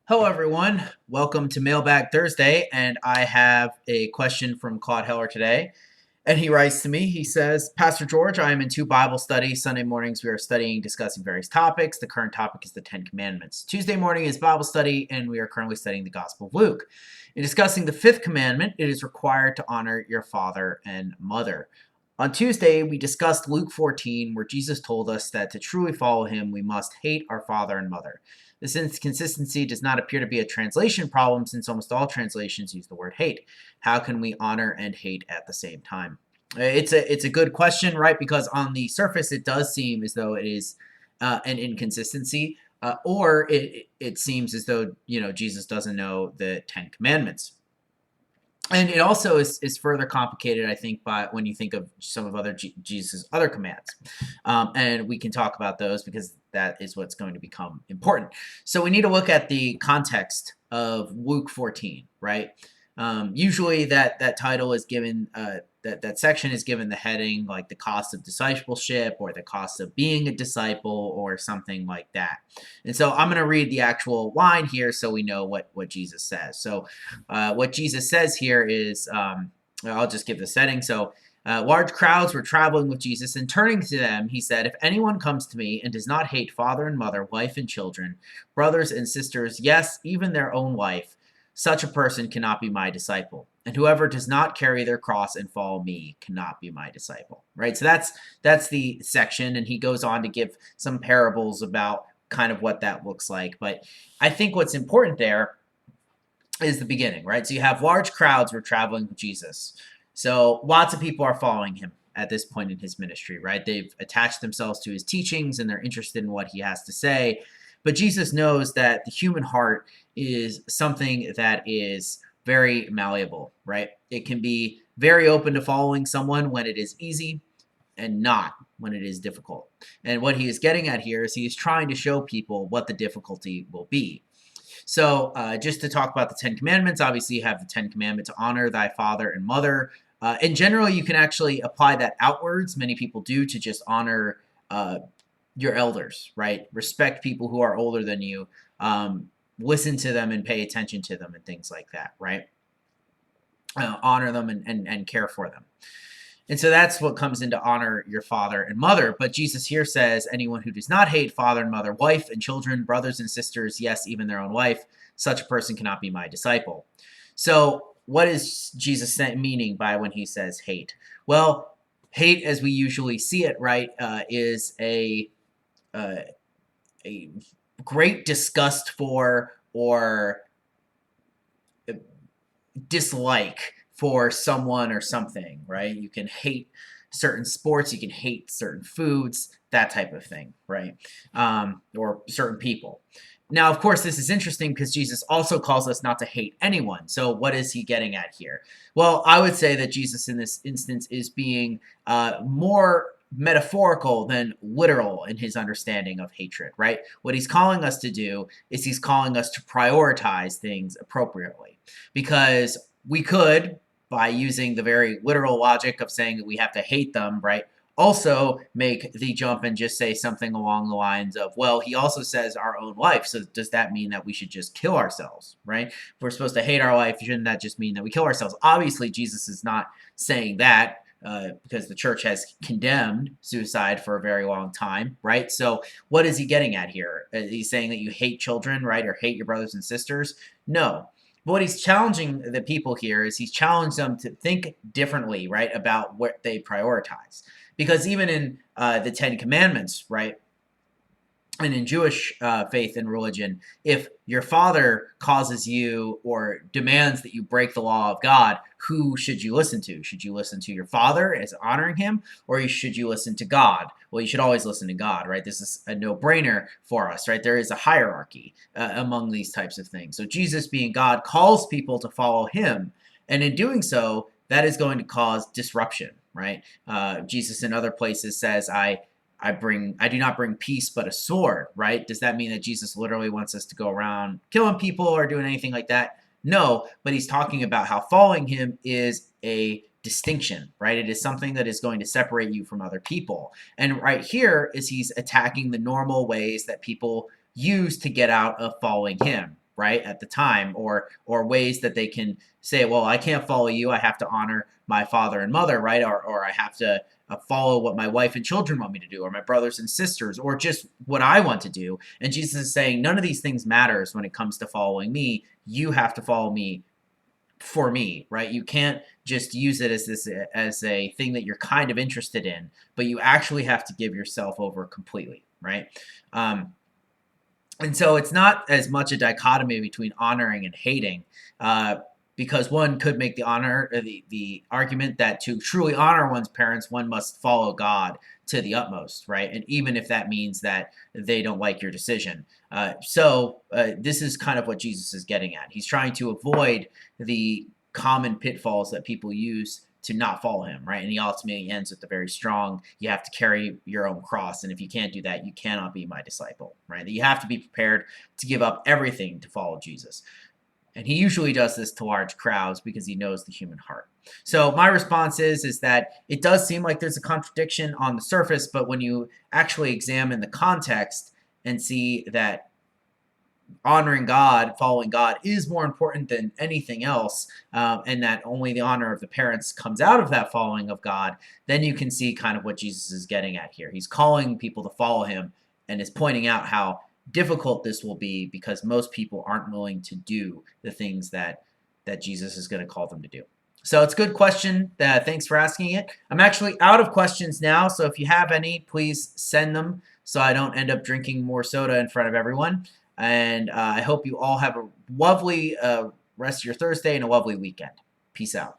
Hello, everyone. Welcome to Mailbag Thursday, and I have a question from Claude Heller today. And he writes to me, he says, Pastor George, I am in two Bible studies. Sunday mornings we are studying, discussing various topics. The current topic is the Ten Commandments. Tuesday morning is Bible study, and we are currently studying the Gospel of Luke. In discussing the fifth commandment, it is required to honor your father and mother. On Tuesday, we discussed Luke 14, where Jesus told us that to truly follow him, we must hate our father and mother. This inconsistency does not appear to be a translation problem since almost all translations use the word hate. How can we honor and hate at the same time? It's a good question, right? Because on the surface, it does seem as though it is an inconsistency, or it seems as though Jesus doesn't know the Ten Commandments. And it also is further complicated, I think, by when you think of some of other Jesus' other commands, and we can talk about those because that is what's going to become important. So we need to look at the context of Luke 14, right? Usually that title is given, that section is given the heading like the cost of discipleship or the cost of being a disciple or something like that. And so I'm going to read the actual line here so we know what Jesus says. So what Jesus says here is, I'll just give the setting. So large crowds were traveling with Jesus, and turning to them, he said, "If anyone comes to me and does not hate father and mother, wife and children, brothers and sisters, yes, even their own life, such a person cannot be my disciple. And whoever does not carry their cross and follow me cannot be my disciple." Right? So that's the section, and he goes on to give some parables about kind of what that looks like. But I think what's important there is the beginning, right? So you have large crowds who are traveling with Jesus. So lots of people are following him at this point in his ministry, right? They've attached themselves to his teachings and they're interested in what he has to say. But Jesus knows that the human heart is something that is very malleable, right? It can be very open to following someone when it is easy and not when it is difficult. And what he is getting at here is he is trying to show people what the difficulty will be. So just to talk about the Ten Commandments, obviously you have the Ten Commandments to honor thy father and mother. In general, you can actually apply that outwards. Many people do to just honor your elders, right? Respect people who are older than you. Listen to them and pay attention to them and things like that, right? Honor them and care for them. And so that's what comes into honor your father and mother. But Jesus here says, anyone who does not hate father and mother, wife and children, brothers and sisters, yes, even their own wife, such a person cannot be my disciple. So what is Jesus meaning by when he says hate? Well, hate as we usually see it, right, is a great disgust for or dislike for someone or something, right? You can hate certain sports, you can hate certain foods, that type of thing, right? Or certain people. Now, of course, this is interesting because Jesus also calls us not to hate anyone. So what is he getting at here? Well, I would say that Jesus in this instance is being more metaphorical than literal in his understanding of hatred, right? What he's calling us to do is he's calling us to prioritize things appropriately. Because we could, by using the very literal logic of saying that we have to hate them, right, also make the jump and just say something along the lines of, well, he also says our own life. So does that mean that we should just kill ourselves, right? If we're supposed to hate our life, shouldn't that just mean that we kill ourselves? Obviously, Jesus is not saying that because the church has condemned suicide for a very long time, right? So what is he getting at here? He's saying that you hate children, right, or hate your brothers and sisters? No. But what he's challenging the people here is he's challenged them to think differently, right, about what they prioritize. Because even in the Ten Commandments, right, and in Jewish faith and religion, if your father causes you or demands that you break the law of God, who should you listen to? Should you listen to your father as honoring him, or should you listen to God? Well, you should always listen to God, right? This is a no-brainer for us, right? There is a hierarchy among these types of things. So Jesus, being God, calls people to follow him, and in doing so, that is going to cause disruption, right? Jesus in other places says, I do not bring peace but a sword, right? Does that mean that Jesus literally wants us to go around killing people or doing anything like that? No, but he's talking about how following him is a distinction, right? It is something that is going to separate you from other people. And right here is he's attacking the normal ways that people use to get out of following him, right, at the time, or ways that they can say, well, I can't follow you, I have to honor my father and mother, right, or I have to follow what my wife and children want me to do, or my brothers and sisters, or just what I want to do. And Jesus is saying none of these things matters when it comes to following me. You have to follow me for me, right? You can't just use it as a thing that you're kind of interested in, but you actually have to give yourself over completely, right? And so it's not as much a dichotomy between honoring and hating, because one could make the argument that to truly honor one's parents, one must follow God to the utmost, right? And even if that means that they don't like your decision. This is kind of what Jesus is getting at. He's trying to avoid the common pitfalls that people use to not follow him, right? And he ultimately ends with the very strong, you have to carry your own cross. And if you can't do that, you cannot be my disciple, right? That you have to be prepared to give up everything to follow Jesus. And he usually does this to large crowds because he knows the human heart. So my response is that it does seem like there's a contradiction on the surface, but when you actually examine the context and see that honoring God, following God is more important than anything else, and that only the honor of the parents comes out of that following of God, then you can see kind of what Jesus is getting at here. He's calling people to follow him and is pointing out how difficult this will be because most people aren't willing to do the things that Jesus is going to call them to do. So it's a good question. Thanks for asking it. I'm actually out of questions now, so if you have any, please send them so I don't end up drinking more soda in front of everyone. And I hope you all have a lovely rest of your Thursday and a lovely weekend. Peace out.